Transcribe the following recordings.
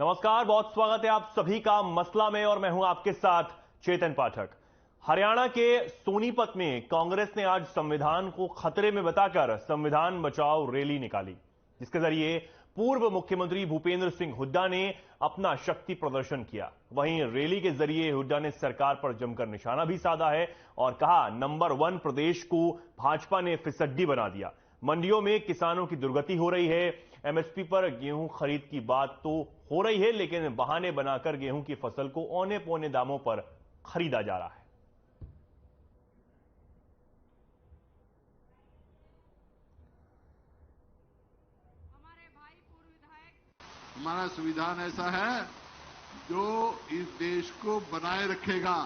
नमस्कार, बहुत स्वागत है आप सभी का मसला में और मैं हूं आपके साथ चेतन पाठक। हरियाणा के सोनीपत में कांग्रेस ने आज संविधान को खतरे में बताकर संविधान बचाओ रैली निकाली, जिसके जरिए पूर्व मुख्यमंत्री भूपेंद्र सिंह हुड्डा ने अपना शक्ति प्रदर्शन किया। वहीं रैली के जरिए हुड्डा ने सरकार पर जमकर निशाना भी साधा है और कहा, नंबर 1 प्रदेश को भाजपा ने फिसड्डी बना दिया। मंडियों में किसानों की दुर्गति हो रही है। एमएसपी पर गेहूं खरीद की बात तो हो रही है, लेकिन बहाने बनाकर गेहूं की फसल को औने पौने दामों पर खरीदा जा रहा है। हमारा संविधान ऐसा है जो इस देश को बनाए रखेगा।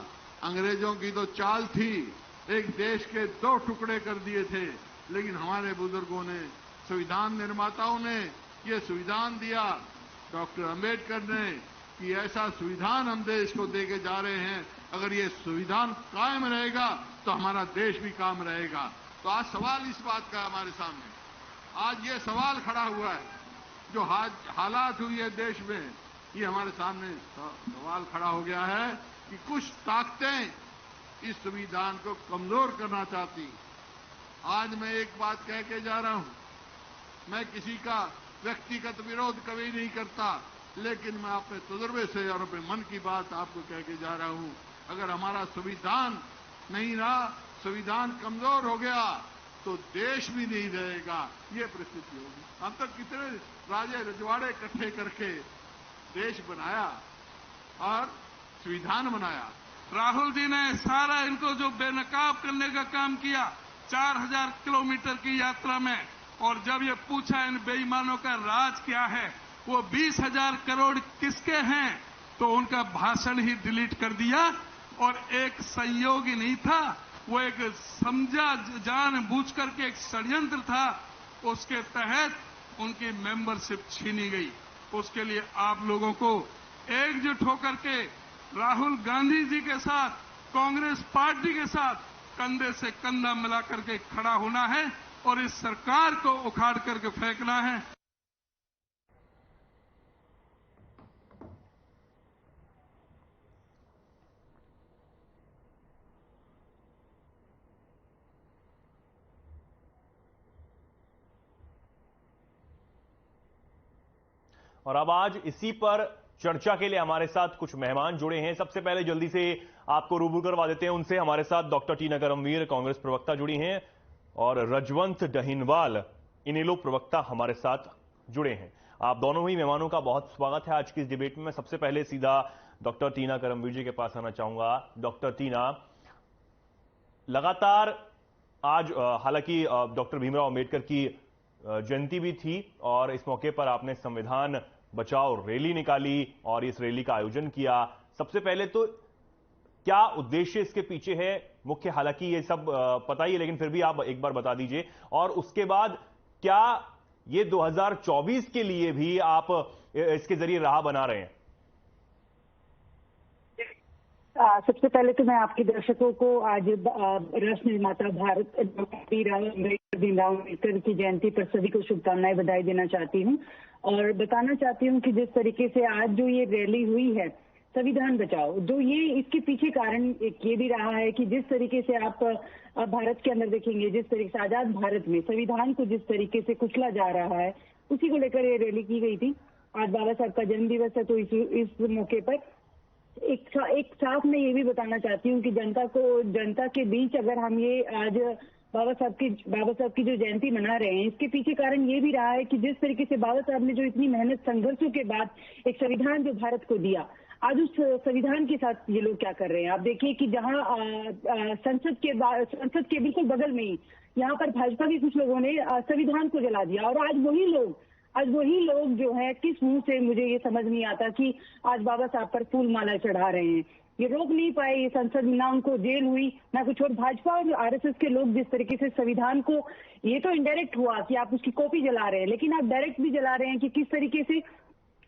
अंग्रेजों की तो चाल थी, एक देश के 2 टुकड़े कर दिए थे, लेकिन हमारे बुजुर्गों ने, संविधान निर्माताओं ने ये संविधान दिया, डॉक्टर अंबेडकर ने, कि ऐसा संविधान हम देश को देके जा रहे हैं। अगर ये संविधान कायम रहेगा तो हमारा देश भी कायम रहेगा। तो आज सवाल इस बात का हमारे सामने, आज ये सवाल खड़ा हुआ है, जो हालात हुई है देश में, ये हमारे सामने सवाल खड़ा हो गया है कि कुछ ताकतें इस संविधान को कमजोर करना चाहती। आज मैं एक बात कह के जा रहा हूं, मैं किसी का व्यक्तिगत विरोध कभी नहीं करता, लेकिन मैं अपने तजुर्बे से और अपने मन की बात आपको कह के जा रहा हूं। अगर हमारा संविधान नहीं रहा, संविधान कमजोर हो गया, तो देश भी नहीं रहेगा, ये परिस्थिति होगी। हम तक कितने राजे रजवाड़े इकट्ठे करके देश बनाया और संविधान बनाया। राहुल जी ने सारा इनको जो बेनकाब करने का काम किया 4000 किलोमीटर की यात्रा में, और जब ये पूछा इन बेईमानों का राज क्या है, वो 20,000 करोड़ किसके हैं, तो उनका भाषण ही डिलीट कर दिया। और एक संयोग ही नहीं था, वो एक समझा जानबूझ करके एक षड्यंत्र था, उसके तहत उनकी मेंबरशिप छीनी गई। उसके लिए आप लोगों को एकजुट होकर के राहुल गांधी जी के साथ, कांग्रेस पार्टी के साथ कंधे से कंधा मिला करके खड़ा होना है और इस सरकार को उखाड़ करके फेंकना है। और अब आज इसी पर चर्चा के लिए हमारे साथ कुछ मेहमान जुड़े हैं। सबसे पहले जल्दी से आपको रूबरू करवा देते हैं उनसे। हमारे साथ डॉक्टर टीना करमवीर, कांग्रेस प्रवक्ता, जुड़ी हैं और रजवंत डहीनवाल, इनेलो प्रवक्ता, हमारे साथ जुड़े हैं। आप दोनों ही मेहमानों का बहुत स्वागत है आज की इस डिबेट में। मैं सबसे पहले सीधा डॉक्टर टीना करमवीर जी के पास आना चाहूंगा। डॉक्टर टीना, लगातार आज हालांकि डॉक्टर भीमराव अंबेडकर की जयंती भी थी और इस मौके पर आपने संविधान बचाओ रैली निकाली और इस रैली का आयोजन किया। सबसे पहले तो क्या उद्देश्य इसके पीछे है मुख्य, हालांकि ये सब पता ही है, लेकिन फिर भी आप एक बार बता दीजिए। और उसके बाद क्या ये 2024 के लिए भी आप इसके जरिए राह बना रहे हैं? सबसे पहले तो मैं आपके दर्शकों को आज राष्ट्र निर्माता भारत भीमराव अम्बेडकर की जयंती पर सभी को शुभकामनाएं, बधाई देना चाहती हूं और बताना चाहती हूं कि जिस तरीके से आज जो ये रैली हुई है संविधान बचाओ, जो ये इसके पीछे कारण एक ये भी रहा है कि जिस तरीके से आप भारत के अंदर देखेंगे, जिस तरीके से आजाद भारत में संविधान को जिस तरीके से कुचला जा रहा है, उसी को लेकर ये रैली की गई थी। आज बाबा साहब का जन्म दिवस है, तो इस मौके पर एक साथ मैं ये भी बताना चाहती हूँ कि जनता के बीच अगर हम ये आज बाबा साहब की जो जयंती मना रहे हैं, इसके पीछे कारण ये भी रहा है कि जिस तरीके से बाबा साहब ने जो इतनी मेहनत संघर्षों के बाद एक संविधान जो भारत को दिया, आज उस संविधान के साथ ये लोग क्या कर रहे हैं। आप देखिए कि जहां संसद के बिल्कुल बगल में ही यहाँ पर भाजपा के कुछ लोगों ने संविधान को जला दिया और आज वही लोग जो है किस मुंह से, मुझे ये समझ नहीं आता कि आज बाबा साहब पर फूल माला चढ़ा रहे हैं। ये रोक नहीं पाए, ये संसद ना उनको जेल हुई ना कुछ। और भाजपा और आरएसएस के लोग जिस तरीके से संविधान को, ये तो इनडायरेक्ट हुआ कि आप उसकी कॉपी जला रहे हैं, लेकिन आप डायरेक्ट भी जला रहे हैं कि किस तरीके से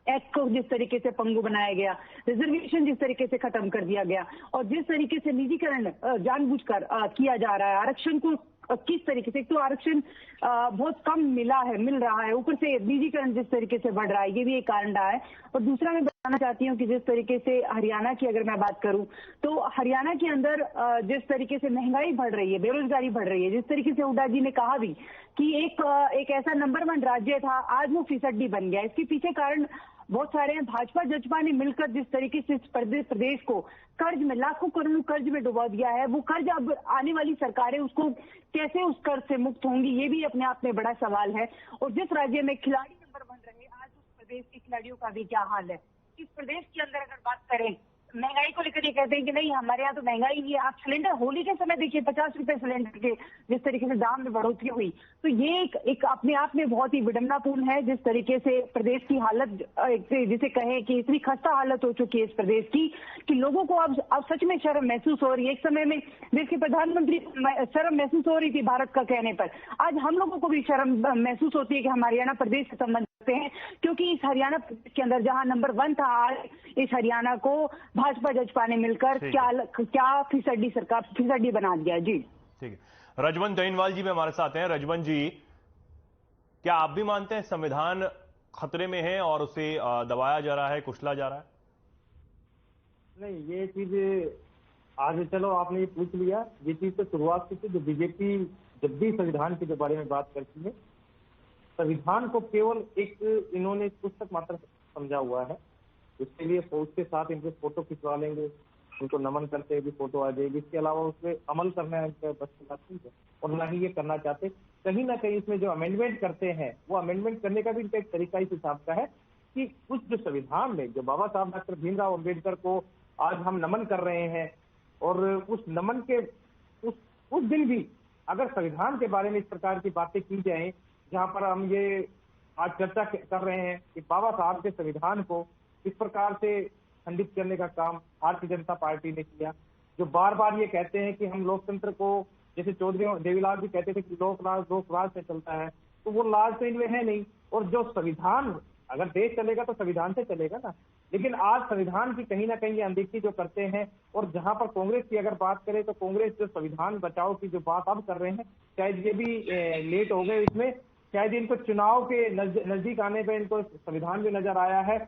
एक्ट को जिस तरीके से पंगु बनाया गया, रिजर्वेशन जिस तरीके से खत्म कर दिया गया और जिस तरीके से निजीकरण जानबूझकर किया जा रहा है, आरक्षण को किस तरीके से, तो आरक्षण बहुत कम मिल रहा है, ऊपर से निजीकरण जिस तरीके से बढ़ रहा है, ये भी एक कारण रहा है। और दूसरा मैं बताना चाहती हूँ कि जिस तरीके से हरियाणा की अगर मैं बात करूं तो हरियाणा के अंदर जिस तरीके से महंगाई बढ़ रही है, बेरोजगारी बढ़ रही है, जिस तरीके से हुड्डा जी ने कहा भी कि एक ऐसा नंबर 1 राज्य था, आज वो फिसड्डी बन गया। इसके पीछे कारण बहुत सारे हैं। भाजपा जजपा ने मिलकर जिस तरीके से इस प्रदेश को कर्ज में, लाखों करोड़ कर्ज में डुबा दिया है, वो कर्ज अब आने वाली सरकारें उसको कैसे उस कर्ज से मुक्त होंगी, ये भी अपने आप में बड़ा सवाल है। और जिस राज्य में खिलाड़ी नंबर 1 रहे, आज उस प्रदेश के खिलाड़ियों का भी क्या हाल है। इस प्रदेश के अंदर अगर बात करें महंगाई को लेकर, ये कहते हैं कि नहीं हमारे यहाँ तो महंगाई नहीं है। आप सिलेंडर होली के समय देखिए 50 रुपए सिलेंडर के जिस तरीके से दाम में बढ़ोतरी हुई, तो ये एक अपने आप में बहुत ही विडंबनापूर्ण है। जिस तरीके से प्रदेश की हालत, जिसे कहें कि इतनी खस्ता हालत हो चुकी है इस प्रदेश की कि लोगों को अब सच में शर्म महसूस हो रही है। एक समय में देश के प्रधानमंत्री शर्म महसूस हो रही थी भारत का कहने पर, आज हम लोगों को भी शर्म महसूस होती है कि हम हरियाणा प्रदेश से संबंध रखते हैं, क्योंकि इस हरियाणा प्रदेश के अंदर जहां नंबर 1 था, आज इस हरियाणा को भाजपा जजपा ने मिलकर क्या फिसड्डी बना दिया। जी ठीक है। रजवंत जैनवाल जी भी हमारे साथ हैं। रजवंत जी, क्या आप भी मानते हैं संविधान खतरे में है और उसे दबाया जा रहा है, कुचला जा रहा है? नहीं, ये चीज आज चलो आपने ये पूछ लिया, ये चीज तो शुरुआत से जो बीजेपी जब भी संविधान के बारे में बात करती है, संविधान को केवल एक इन्होंने पुस्तक मात्र समझा हुआ है। उसके लिए फौज के साथ इनके फोटो खिंचवा लेंगे, उनको नमन करते हुए भी फोटो आ जाएगी, इसके अलावा उसमें अमल करना है बस की बात नहीं है, और ना ही ये करना चाहते। कहीं ना कहीं इसमें जो अमेंडमेंट करते हैं, वो अमेंडमेंट करने का भी इनका एक तरीका इस हिसाब का है कि उस जो संविधान में जो बाबा साहब डॉक्टर भीमराव अम्बेडकर को आज हम नमन कर रहे हैं, और उस नमन के उस दिन भी अगर संविधान के बारे में इस प्रकार की बातें की जाए, जहां पर हम ये आज चर्चा कर रहे हैं कि बाबा साहब के संविधान को इस प्रकार से खंडित करने का काम भारतीय जनता पार्टी ने किया, जो बार बार ये कहते हैं कि हम लोकतंत्र को, जैसे चौधरी देवीलाल भी कहते थे कि लोकराज से चलता है, तो वो लाज तो इनमें है नहीं। और जो संविधान, अगर देश चलेगा तो संविधान से चलेगा ना, लेकिन आज संविधान की कहीं ना कहीं अनदेखी जो करते हैं। और जहां पर कांग्रेस की अगर बात करें तो कांग्रेस जो संविधान बचाओ की जो बात अब कर रहे हैं, शायद ये भी लेट हो गए इसमें, शायद इनको चुनाव के नजदीक आने पर इनको संविधान भी नजर आया है।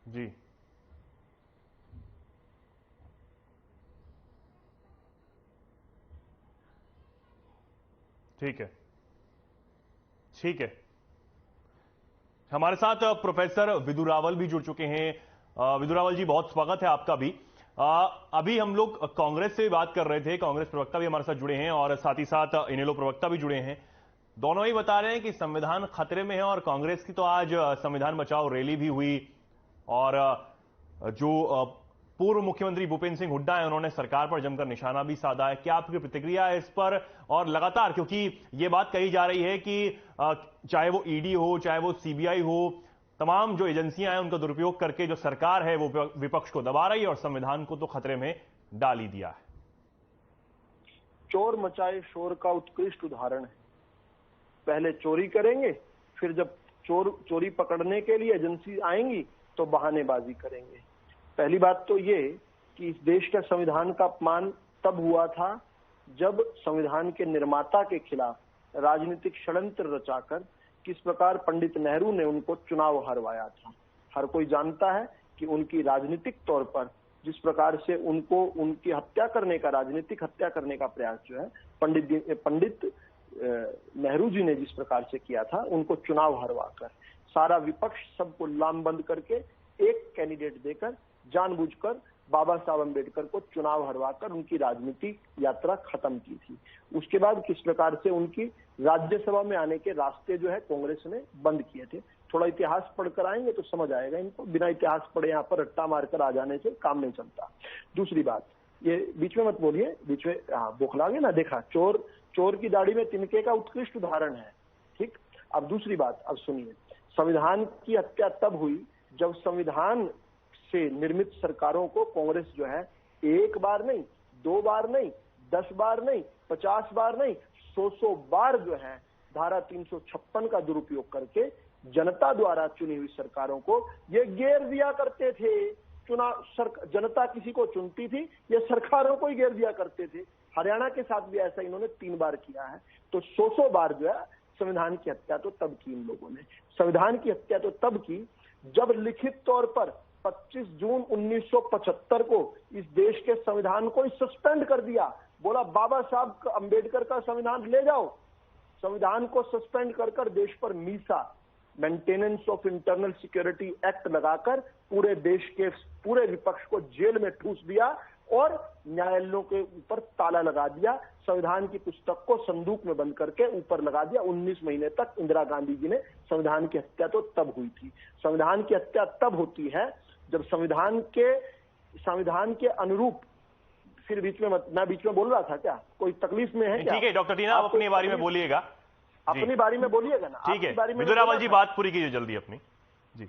जी ठीक है, ठीक है। हमारे साथ प्रोफेसर विदु रावल भी जुड़ चुके हैं। विदु रावल जी, बहुत स्वागत है आपका भी। अभी हम लोग कांग्रेस से बात कर रहे थे, कांग्रेस प्रवक्ता भी हमारे साथ जुड़े हैं और साथ ही साथ इनेलो प्रवक्ता भी जुड़े हैं। दोनों ही बता रहे हैं कि संविधान खतरे में है, और कांग्रेस की तो आज संविधान बचाओ रैली भी हुई, और जो पूर्व मुख्यमंत्री भूपेंद्र सिंह हुड्डा है, उन्होंने सरकार पर जमकर निशाना भी साधा है। क्या आपकी प्रतिक्रिया है इस पर? और लगातार, क्योंकि ये बात कही जा रही है कि चाहे वो ईडी हो, चाहे वो सीबीआई हो, तमाम जो एजेंसियां हैं उनका दुरुपयोग करके जो सरकार है वो विपक्ष को दबा रही है और संविधान को तो खतरे में डाल ही दिया है। चोर मचाए शोर का उत्कृष्ट उदाहरण है। पहले चोरी करेंगे, फिर जब चोरी पकड़ने के लिए एजेंसी आएंगी तो बहानेबाजी करेंगे। पहली बात तो ये कि इस देश का संविधान का अपमान तब हुआ था जब संविधान के निर्माता के खिलाफ राजनीतिक षड्यंत्र रचाकर किस प्रकार पंडित नेहरू ने उनको चुनाव हरवाया था। हर कोई जानता है कि उनकी राजनीतिक तौर पर जिस प्रकार से उनको उनकी हत्या करने का, राजनीतिक हत्या करने का प्रयास जो है पंडित नेहरू जी ने जिस प्रकार से किया था, उनको चुनाव हरवाकर सारा विपक्ष सबको लामबंद करके एक कैंडिडेट देकर जानबूझकर बाबा साहब अम्बेडकर को चुनाव हरवाकर उनकी राजनीतिक यात्रा खत्म की थी। उसके बाद किस प्रकार से उनकी राज्यसभा में आने के रास्ते जो है कांग्रेस ने बंद किए थे। थोड़ा इतिहास पढ़कर आएंगे तो समझ आएगा इनको, बिना इतिहास पढ़े यहाँ पर रट्टा मारकर आ जाने से काम नहीं चलता। दूसरी बात, ये बीच में मत बोलिए, बीच में बोखलागे ना, देखा चोर की दाढ़ी में तिनके का उत्कृष्ट उदाहरण है। ठीक, अब दूसरी बात, अब सुनिए, संविधान की हत्या तब हुई जब संविधान से निर्मित सरकारों को कांग्रेस जो है एक बार नहीं, 2 बार नहीं, 10 बार नहीं, 50 बार नहीं, 100 बार जो है धारा 356 का दुरुपयोग करके जनता द्वारा चुनी हुई सरकारों को ये घेर दिया करते थे जनता किसी को चुनती थी, ये सरकारों को ही घेर दिया करते थे। हरियाणा के साथ भी ऐसा इन्होंने 3 बार किया है। तो 100 बार जो है संविधान की हत्या तो तब की इन लोगों ने। संविधान की हत्या तो तब की जब लिखित तौर पर 25 जून 1975 को इस देश के संविधान को सस्पेंड कर दिया। बोला बाबा साहब अंबेडकर का संविधान ले जाओ। संविधान को सस्पेंड कर देश पर Misa, maintenance of internal security act लगाकर पूरे देश के पूरे विपक्ष को जेल में ठूस दिया और न्यायालयों के ऊपर ताला लगा दिया। संविधान की पुस्तक को संदूक में बंद करके ऊपर लगा दिया। 19 महीने तक इंदिरा गांधी जी ने संविधान की हत्या तो तब हुई थी। संविधान की हत्या तब होती है जब संविधान के अनुरूप, फिर मैं बीच में बोल रहा था क्या? कोई तकलीफ में है क्या? ठीक है डॉक्टर टीना, आप अपनी बारी में बोलिएगा। अपनी बारी में बोलिएगा ना। ठीक है, विदुरावल जी बात पूरी कीजिए जल्दी अपनी। जी,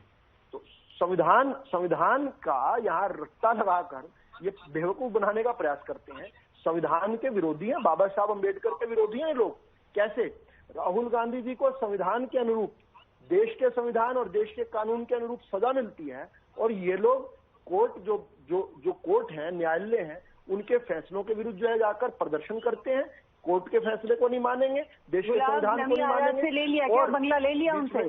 तो संविधान का यहाँ रट्टा लगाकर ये बेवकूफ बनाने का प्रयास करते हैं। संविधान के विरोधी हैं, बाबा साहब अंबेडकर के विरोधी हैं लोग। कैसे? राहुल गांधी जी को संविधान के अनुरूप, देश के संविधान और देश के कानून के अनुरूप सजा मिलती है और ये लोग कोर्ट जो कोर्ट है, न्यायालय है, उनके फैसलों के विरुद्ध जो है जाकर प्रदर्शन करते हैं। कोर्ट के फैसले को नहीं मानेंगे, देश के संविधान को नहीं मानेंगे। ले लिया क्या बंगला? ले लिया उनसे?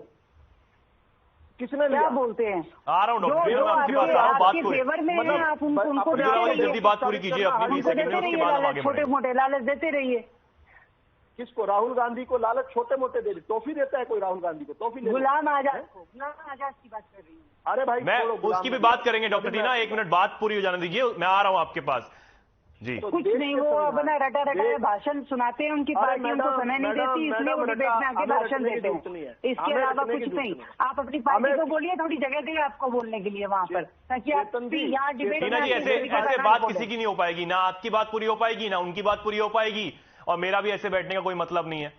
किसने क्या बोलते हैं? आ रहा हूँ डॉक्टर, आपके पास आ रहा हूँ। बात पूरी, फेवर में है, आप उनको जल्दी बात पूरी कीजिए अपनी 20 सेकंड में, उसके बाद हम आगे छोटे मोटे लालच देते रहिए। किसको? राहुल गांधी को लालच छोटे मोटे दे, टॉफी देता है कोई राहुल गांधी को? टॉफी गुलाम आजाद की बात कर रही हूँ। अरे भाई मैं उसकी भी बात करेंगे डॉक्टर टीना, 1 मिनट बात पूरी हो जाने दीजिए, मैं आ रहा हूँ आपके पास। जी, तो कुछ नहीं, वो अपना रटा भाषण सुनाते हैं, उनकी पार्टी उनको समय नहीं देती, इसलिए वो डिबेट में आके भाषण देते हैं। इसके अलावा कुछ नहीं। आप अपनी पार्टी को बोलिए, थोड़ी जगह दें आपको बोलने के लिए वहाँ पर, ताकि आप यहाँ डिबेट में ऐसे बात किसी की नहीं हो पाएगी, ना आपकी बात पूरी हो पाएगी, ना उनकी बात पूरी हो पाएगी, और मेरा भी ऐसे बैठने का कोई मतलब नहीं है।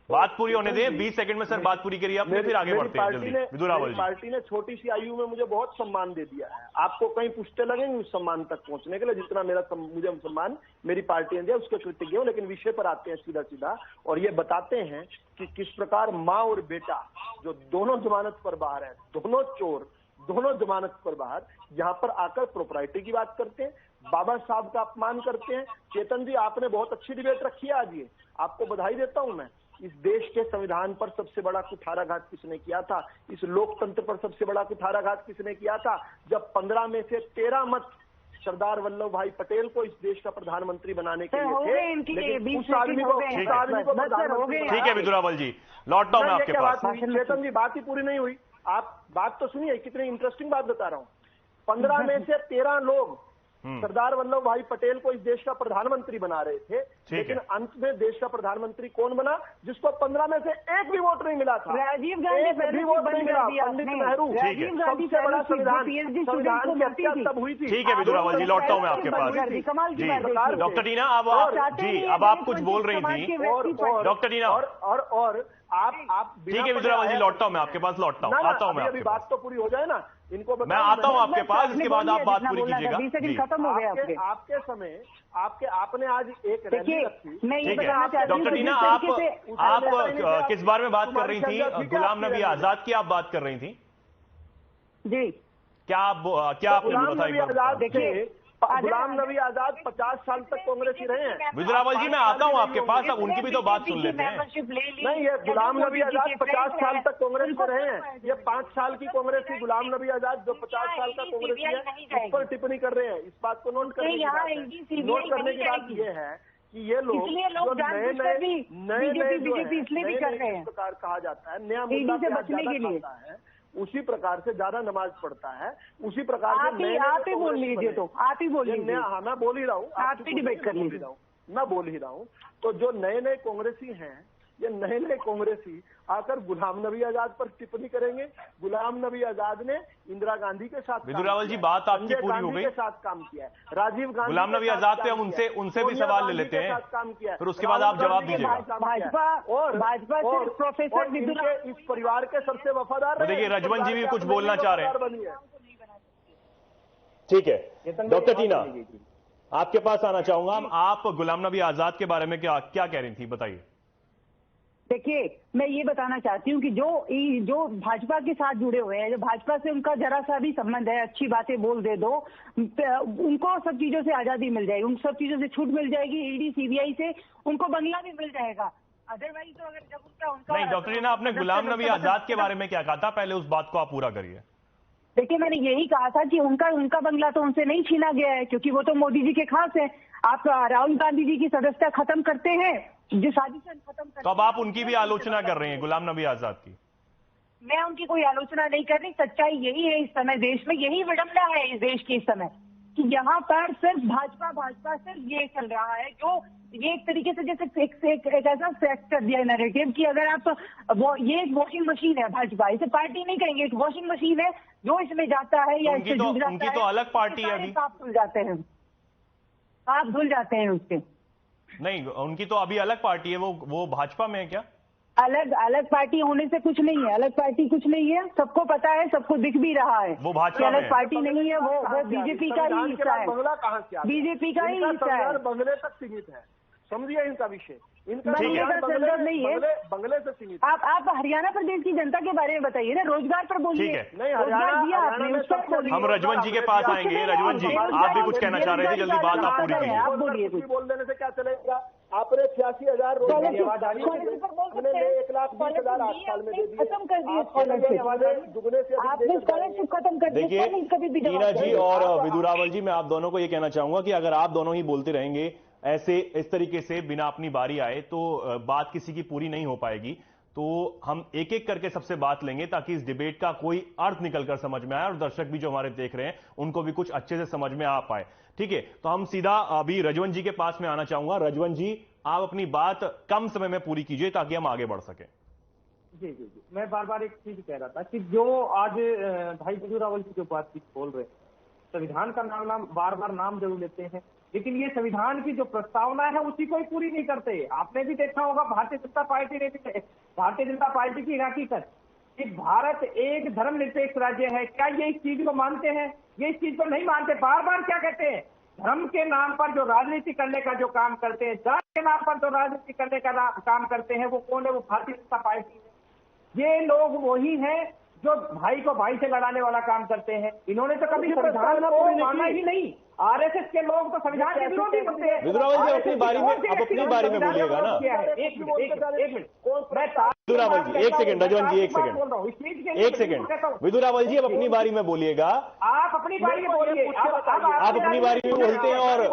बात पूरी होने दें, 20 सेकंड में सर बात पूरी करिए आपने, फिर आगे बढ़ते हैं जल्दी। विदुरावल जी, पार्टी ने छोटी सी आयु में मुझे बहुत सम्मान दे दिया है। आपको कहीं पुश्ते लगेंगे उस सम्मान तक पहुंचने के लिए जितना मुझे सम्मान मेरी पार्टी ने दिया, उसके कृतज्ञ हूं। लेकिन विषय पर आते हैं सीधा और ये बताते हैं कि किस प्रकार माँ और बेटा जो दोनों जमानत पर बाहर है, दोनों चोर, दोनों जमानत पर बाहर, यहाँ पर आकर प्रोपराइटी की बात करते हैं, बाबा साहब का अपमान करते हैं। चेतन जी, आपने बहुत अच्छी डिबेट रखी है आज, ये आपको बधाई देता हूं मैं। इस देश के संविधान पर सबसे बड़ा कुठाराघात किसने किया था? इस लोकतंत्र पर सबसे बड़ा कुठाराघात किसने किया था? जब 15 में से 13 मत सरदार वल्लभ भाई पटेल को इस देश का प्रधानमंत्री बनाने के लिए थे, लेकिन उस आदमी को ठीक है विदुरावल जी, लौटता हूं मैं आपके पास। चेतन जी, बात ही पूरी नहीं हुई, आप बात तो सुनिए, कितनी इंटरेस्टिंग बात बता रहा हूं। 15 में से 13 लोग सरदार वल्लभ भाई पटेल को इस देश का प्रधानमंत्री बना रहे थे, लेकिन अंत में देश का प्रधानमंत्री कौन बना? जिसको 15 में से एक भी वोट नहीं मिला था। राजीव गांधी भी वोट नहीं मिला। पंडित नेहरू, सबसे बड़ा संविधान की हत्या तब हुई थी। ठीक है विदुरावल जी, लौटता हूं मैं आपके पास। जी डॉक्टर टीना, अब आप कुछ बोल रही थी डॉक्टर टीना, और आप ठीक है विदुरावल जी, लौटता हूं मैं आपके पास, लौटता हूं, आता हूं मैं आपके पास। बात तो पूरी हो जाए ना, इनको मैं आता हूं आपके पास, इसके बाद आप बात पूरी कीजिएगा। खत्म हो गया आपके समय आपने आज एक रैली रखी। ठीक है डॉक्टर टीना, आप किस बारे में बात कर रही थी? गुलाम नबी आजाद की आप बात कर रही थी जी? क्या आपने बोला था? देखिए, गुलाम नबी आजाद 50 साल तक कांग्रेसी रहे हैं। विदुरावल जी, मैं आता हूं आपके पास, अब उनकी भी तो बात सुन लेते हैं। नहीं, ये गुलाम नबी आजाद 50 साल तक कांग्रेस में रहे हैं। ये 5 साल की कांग्रेस थी। गुलाम नबी आजाद जो 50 साल का कांग्रेसी है, उस पर टिप्पणी कर रहे हैं। इस बात को नोट करने की बात यह है कि ये लोग जो नए इस प्रकार कहा जाता है, नया मुद्दा बचने के लिए है, उसी प्रकार से ज्यादा नमाज पढ़ता है, उसी प्रकार से आप ही बोल लीजिए, तो आप ही बोल लीजिए। हाँ, मैं बोल ही रहा हूँ, आप ही डिबेट कर लीजिए। मैं बोल ही रहा हूँ। तो जो नए कांग्रेसी हैं, ये नए कांग्रेसी आकर गुलाम नबी आजाद पर टिप्पणी करेंगे। गुलाम नबी आजाद ने इंदिरा गांधी के साथ, विदुरावल जी बात आपकी पूरी हो गई, के साथ काम किया है। राजीव गांधी, गुलाम नबी आजाद पे हम उनसे भी सवाल ले लेते हैं, काम किया, फिर उसके बाद आप जवाब दीजिएगा। भाजपा और प्रोफेसर इस परिवार के सबसे वफादार। देखिए रजवन जी भी कुछ बोलना चाह रहे हैं। ठीक है डॉक्टर टीना, आपके पास आना चाहूंगा। आप गुलाम नबी आजाद के बारे में क्या कह रही थी, बताइए। देखिए, मैं ये बताना चाहती हूँ कि जो भाजपा के साथ जुड़े हुए हैं, जो भाजपा से उनका जरा सा भी संबंध है, अच्छी बातें बोल दे दो, उनको सब चीजों से आजादी मिल जाएगी, उन सब चीजों से छूट मिल जाएगी, ईडी सीबीआई से उनको बंगला भी मिल जाएगा। अदरवाइज तो अगर जब उनका नहीं, डॉक्टर रीना, आपने गुलाम नबी आजाद के बारे में क्या कहा था, पहले उस बात को आप पूरा करिए। देखिए, मैंने यही कहा था कि उनका बंगला तो उनसे नहीं छीना गया है, क्योंकि वो तो मोदी जी के खास है। आप राहुल गांधी जी की सदस्यता खत्म करते हैं, जो साजिशन खत्म करते तो अब आप उनकी भी आलोचना कर रही हैं, गुलाम नबी आजाद की? मैं उनकी कोई आलोचना नहीं कर रही। सच्चाई यही है, इस समय देश में यही विडंबना है इस देश की इस समय, कि यहाँ पर सिर्फ भाजपा सिर्फ ये चल रहा है, जो ये एक तरीके से जैसे एक ऐसा सेट कर दिया नैरेटिव कि अगर आप ये एक वॉशिंग मशीन है भाजपा, इसे पार्टी नहीं कहेंगे, एक वॉशिंग मशीन है, जो इसमें जाता है या इससे जुड़ जाता है। उनकी तो अलग पार्टी है अभी, आप धुल जाते हैं, आप धुल जाते हैं उसके। नहीं, उनकी तो अभी अलग पार्टी है, वो भाजपा में है क्या? अलग पार्टी होने से कुछ नहीं है, अलग पार्टी कुछ नहीं है, सबको पता है, सबको दिख भी रहा है। वो भाजपा अलग पार्टी नहीं है, वो बीजेपी का ही हिस्सा है, बंगला कहाँ से आ गया? बीजेपी का ही हिस्सा है। बंगले तक सीमित है, समझिए इनका विषय, इनका बंगले का संदर्भ नहीं है, बंगले से सीमित। आप हरियाणा प्रदेश की जनता के बारे में बताइए ना, रोजगार पर बोलिए। नहीं, रोजगार दिया आपने, उस पर बोलिए। हम रजवन जी के पास आएंगे। रजवन जी, आप भी कुछ कहना चाह रहे थे, जल्दी बात आप पूरी कीजिए। आप बोलिए। कुछ बोल देने से क्या चलेगा? आपने 86,000 रोजगार 1,20,000 8 साल में दे दिए, खत्म कर दिए स्कॉलरशिप, दुगने से आपने स्कॉलरशिप खत्म कर दी। देखिए, रीना जी और विदुरावल जी, मैं आप दोनों को ये कहना चाहूंगा कि अगर आप दोनों ही बोलते रहेंगे ऐसे इस तरीके से बिना अपनी बारी आए, तो बात किसी की पूरी नहीं हो पाएगी। तो हम एक एक करके सबसे बात लेंगे, ताकि इस डिबेट का कोई अर्थ निकलकर समझ में आए और दर्शक भी जो हमारे देख रहे हैं उनको भी कुछ अच्छे से समझ में आ पाए। ठीक है, तो हम सीधा अभी रजवन जी के पास में आना चाहूंगा। रजवन जी, आप अपनी बात कम समय में पूरी कीजिए ताकि हम आगे बढ़ सकें। जी, मैं बार बार एक चीज कह रहा था कि जो आज भाई विदुरावल जी जो बातचीत बोल रहे हैं, संविधान का नाम बार बार नाम जरूर लेते हैं, लेकिन ये संविधान की जो प्रस्तावना है उसी को ही पूरी नहीं करते। आपने भी देखा होगा, भारतीय जनता पार्टी की हकीकत कि भारत एक धर्मनिरपेक्ष राज्य है, क्या ये इस चीज को मानते हैं? ये इस चीज को नहीं मानते। बार बार क्या कहते हैं? धर्म के नाम पर जो राजनीति करने का जो काम करते हैं, जात के नाम पर जो राजनीति करने का काम करते हैं, वो कौन है? वो भारतीय जनता पार्टी है। ये लोग वही हैं जो भाई को भाई से लड़ाने वाला काम करते हैं। इन्होंने तो कभी संविधान को माना ही नहीं। आरएसएस के लोग तो संविधान के विरोधी बनते हैं। विदुरावल जी, अपनी बारी में बोलिएगा ना। एक मिनट, विदुरावल जी, एक सेकंड। रजवन जी, एक सेकंड। विदुरावल जी, अब अपनी बारी में बोलिएगा। आप अपनी बारी में बोलिए। आप अपनी बारी में बोलते हैं और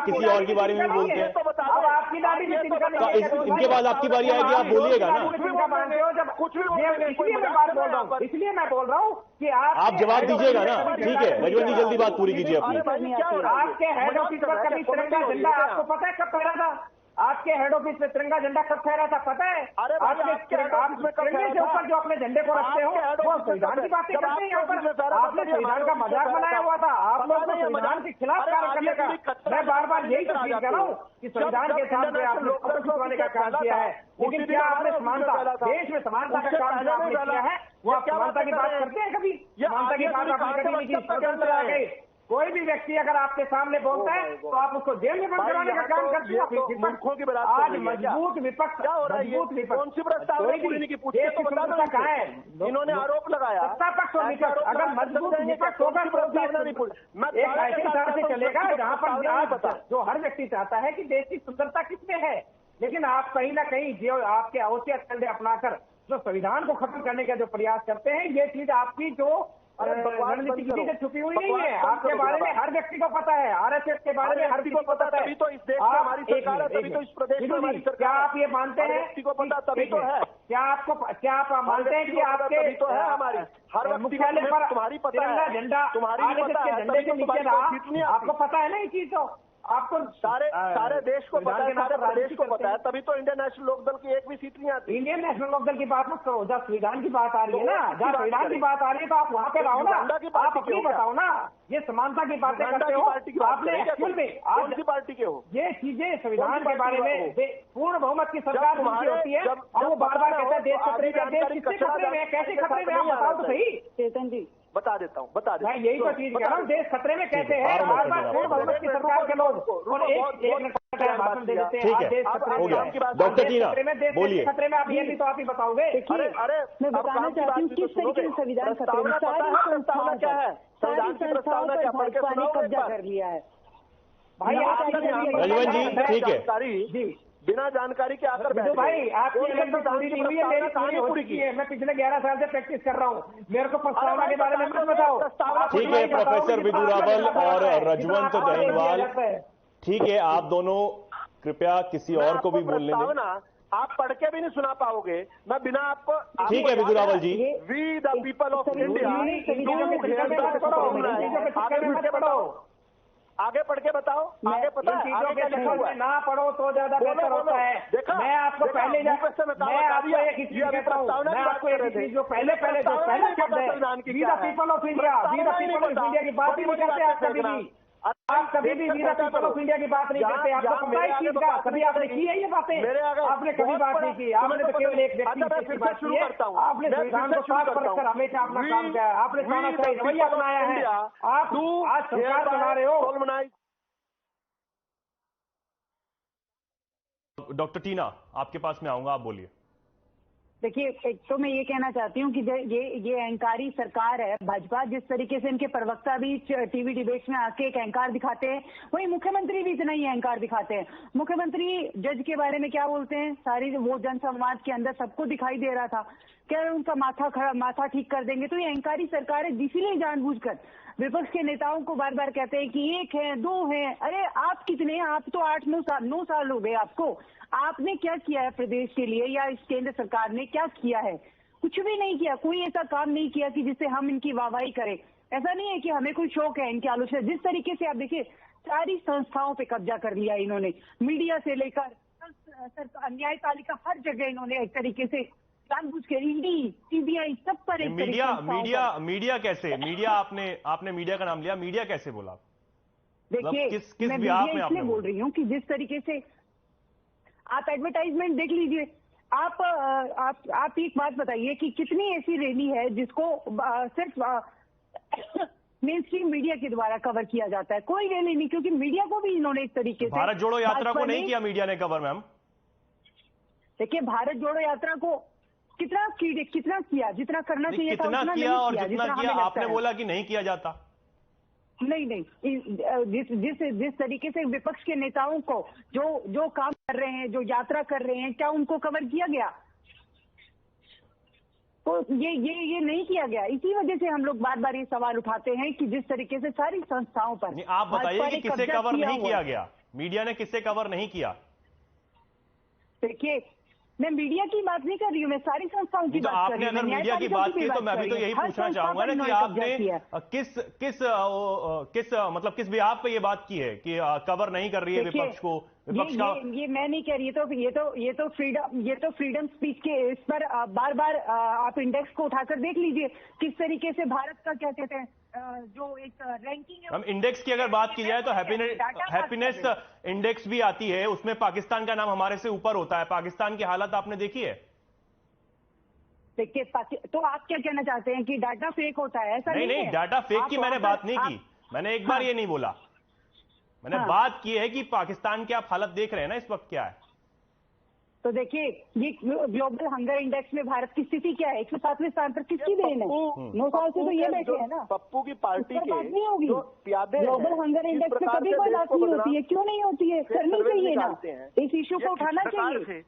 किसी और की बारी में भी बोलते हैं। अब आपकी बारी में इनके बाद आपकी बारी आएगी, आप बोलिएगा ना। इसलिए मैं बोल रहा हूँ कि आप जवाब दीजिएगा ना। ठीक है, रजवन जी, जल्दी बात पूरी कीजिए अपनी। आपके हेड ऑफिस पर कभी तिरंगा झंडा आपको पता है कब फहरा था? आपके हेड ऑफिस में तिरंगा झंडा कब फहरा था पता है? आपके तिरंगे के ऊपर जो अपने झंडे को रखते हो वो संविधान की बातें करते हैं। यहाँ पर आपने संविधान का मजाक बनाया हुआ था। आप लोग संविधान के खिलाफ कार्य करने का, मैं बार बार यही तस्वीर कर रहा हूँ कि संविधान के साथ आपने फोटो खिंचवाने का काम किया है, लेकिन क्या आपने समानता, देश में समानता का काम जो आपने किया है, वो आप समानता की बात करते हैं? कभी समानता की बात आपने कभी नहीं की? स्वतंत्र आ गए, कोई भी व्यक्ति अगर आपके सामने बोलता है तो आप उसको जेल में बंद कराने का काम करते हैं। आज मजबूत विपक्ष, कौन सी प्रस्तावना पूरी नहीं की? पूछिए तो बता दो कहाँ है। इन्होंने आरोप लगाया सत्ता पक्ष और विपक्ष, अगर मजबूत विपक्ष होगा तो एक ऐसे हिसाब से चलेगा जहाँ पर जो हर व्यक्ति चाहता है कि देश की सुंदरता किसमें है, लेकिन आप कहीं ना कहीं जो आपके औचित्य कंधे अपनाकर जो संविधान को खत्म करने का जो प्रयास करते हैं, ये चीज आपकी जो रणनीति किसी से छुपी हुई नहीं है। आपके बारे में हर व्यक्ति को पता है, आरएसएस के बारे में हर किसी को पता है। तभी तो इस देश में हमारी सरकार है, तभी तो इस प्रदेश में हमारी सरकार है। क्या आप ये मानते हैं? व्यक्ति को पता तभी तो है। क्या आप मानते हैं कि आपके तो है हमारी हर मुख्यालय पर तुम्हारी पता है, झंडा तुम्हारी पता है, झंडे के नीचे रहा? आपको पता है ना ये चीज? तो आपको सारे देश को पता है, सारे प्रदेश को पता है, तभी तो इंडियन नेशनल लोकदल की एक भी सीट नहीं आती। इंडियन नेशनल लोकदल की बात मत करो, जब संविधान की बात आ रही है ना, जब संविधान की बात आ रही है तो आप वहाँ पे रहो ना, आप अपनी बताओ ना। ये समानता की बातें करते हो आपने, एक्चुअल में कौन सी पार्टी के हो? ये चीजें संविधान के बारे में पूर्ण बहुमत की सरकार होती है और वो बार बार कहते हैं देश खतरे में, देश किससे खतरे में, कैसे खतरे में, आप बताओ तो सही। चेतन जी, बता देता हूँ मैं यही तो चीज कह रहा हूँ, देश खतरे में कैसे है, बार बार बहुमत की सरकार के लोग और एक भाषण दे देते हैं, देश खतरे में, डॉक्टर टीना बोलिए। खतरे में, आप ये भी तो आप ही बताओगे। अरे मैं बताना चाहती हूँ किस तरीके से संविधान खतरे में, प्रस्तावना क्या है, संविधान की प्रस्तावना क्या पढ़ के सुनाओ कब्जा कर लिया है भाई। रजवन जी ठीक है, बिना जानकारी के आकर बैठे भाई, आपकी एलएलबी पूरी नहीं हुई है, मेरी पूरी हो चुकी है, मैं पिछले 11 साल से प्रैक्टिस कर रहा हूँ, मेरे को प्रस्तावना के बारे में मत बताओ। ठीक है प्रोफेसर विधु रावल और रजवंत दहीवाल, ठीक है आप दोनों कृपया किसी और को भी बोलने दें। आप पढ़ के भी नहीं सुना पाओगे, मैं बिना आपको। ठीक है Vidhu Rawal ji, we the people of India, आगे पढ़ के बताओ, आगे पता है, आगे क्या लिखा हुआ है? ना पढ़ो तो ज्यादा बेहतर होता है। मैं आपको पहले मैं आपको एक चीज कहता हूँ, मैं आपको एक चीज जो पहले शब्द है, we the people of India, we the people of India की बात ही नहीं करते आप कभी भी we the people of India की बात नहीं करते। आपको पता है चीज का, कभी आपने की है ये बातें? आपने कभी बात नहीं की, आपने तो केवल एक व्यक्ति की बात की है। आपने संविधान को साफ परखकर हमेशा अपना काम किया है, आपने तानाशाही रवैया अपनाया है, आप आज सरकार चला रहे हो। डॉक्टर टीना आपके पास में आऊंगा, आप बोलिए। देखिए, एक तो मैं ये कहना चाहती हूँ कि ये अहंकारी सरकार है भाजपा, जिस तरीके से इनके प्रवक्ता भी टीवी डिबेट्स में आके एक अहंकार दिखाते हैं, वही मुख्यमंत्री भी इतना ही अहंकार दिखाते हैं। मुख्यमंत्री जज के बारे में क्या बोलते हैं, सारी वो जनसंवाद के अंदर सबको दिखाई दे रहा था, क्या उनका माथा ठीक कर देंगे। तो ये अहंकारी सरकार है, इसीलिए जानबूझकर विपक्ष के नेताओं को बार बार कहते हैं कि एक है, दो है। अरे आप कितने हैं? आप तो 9 साल हो गए आपको। आपने क्या किया है प्रदेश के लिए, या इस केंद्र सरकार ने क्या किया है? कुछ भी नहीं किया, कोई ऐसा काम नहीं किया कि जिससे हम इनकी वाहवाही करें। ऐसा नहीं है कि हमें कोई शौक है इनकी आलोचना। जिस तरीके से आप देखिए, सारी संस्थाओं पे कब्जा कर लिया इन्होंने, मीडिया से लेकर न्यायपालिका, हर जगह इन्होंने एक तरीके से जानबूझ के, ईडी, सीबीआई, सब पर एक मीडिया कैसे? मीडिया आपने मीडिया का नाम लिया, मीडिया कैसे बोला? देखिए, किस मैं विभाग में इसलिए बोल रही हूँ कि जिस तरीके से आप एडवर्टाइजमेंट देख लीजिए, आप एक बात बताइए कि कितनी ऐसी रैली है जिसको सिर्फ मेन स्ट्रीम मीडिया के द्वारा कवर किया जाता है? कोई रैली नहीं, क्योंकि मीडिया को भी इन्होंने इस तरीके से, भारत जोड़ो यात्रा को नहीं किया मीडिया ने कवर। मैम देखिए, भारत जोड़ो यात्रा को कितना किया, जितना करना चाहिए था कितना किया, और जितना किया आपने बोला कि नहीं किया जाता। नहीं, जिस तरीके से विपक्ष के नेताओं को जो काम कर रहे हैं, जो यात्रा कर रहे हैं, क्या उनको कवर किया गया? तो ये नहीं किया गया। इसी वजह से हम लोग बार बार ये सवाल उठाते हैं कि जिस तरीके से सारी संस्थाओं पर, आप बताइए कि किसे कवर नहीं किया गया, मीडिया ने किसे कवर नहीं किया? देखिए, मैं मीडिया की बात नहीं कर रही हूँ, मैं सारी संस्थाओं की बात कर रही हूँ। आपने अगर मीडिया की बात की तो मैं भी तो यही पूछना चाहूंगा ना कि आपने किस बिहाफ पे ये बात की है कि कवर नहीं कर रही है विपक्ष को? विपक्ष का ये मैं नहीं कह रही, ये तो फ्रीडम स्पीच के इस पर बार बार आप इंडेक्स को उठाकर देख लीजिए किस तरीके से भारत का, क्या कहते हैं, जो एक रैंकिंग है। हम इंडेक्स की अगर बात की जाए तो हैप्पीनेस इंडेक्स भी आती है, उसमें पाकिस्तान का नाम हमारे से ऊपर होता है। पाकिस्तान की हालत आपने देखी है? देखिए, तो आप क्या कहना चाहते हैं कि डाटा फेक होता है? ऐसा नहीं, डाटा फेक की मैंने बात नहीं की, मैंने एक बार ये नहीं बोला। मैंने बात की है कि पाकिस्तान की आप हालत देख रहे हैं ना इस वक्त, क्या है? तो देखिए, ये ग्लोबल हंगर इंडेक्स में भारत की स्थिति क्या है? 107वें स्थान पर किसकी देन है? 9 साल से तो ये बैठे हैं ना। पप्पू की पार्टी के नहीं होगी ग्लोबल हंगर इंडेक्स में कभी कोई बात नहीं होती है। क्यों नहीं होती है? करनी चाहिए ना, इस इश्यू को उठाना चाहिए,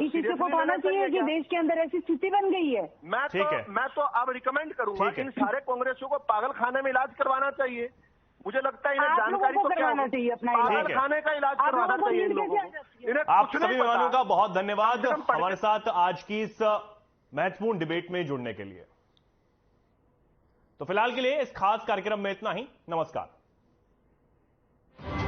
इस इश्यू को उठाना चाहिए जो देश के अंदर ऐसी स्थिति बन गई है। मैं तो अब रिकमेंड करूंगा इन सारे कांग्रेसियों को पागल खाने में इलाज करवाना चाहिए। मुझे लगता है इन्हें जानकारी तो करवाना चाहिए, अपना पागल खाने का इलाज करवाना चाहिए इन लोगों को। आप सभी मेहमानों का बहुत धन्यवाद हमारे साथ आज की इस महत्वपूर्ण डिबेट में जुड़ने के लिए। तो फिलहाल के लिए इस खास कार्यक्रम में इतना ही। नमस्कार।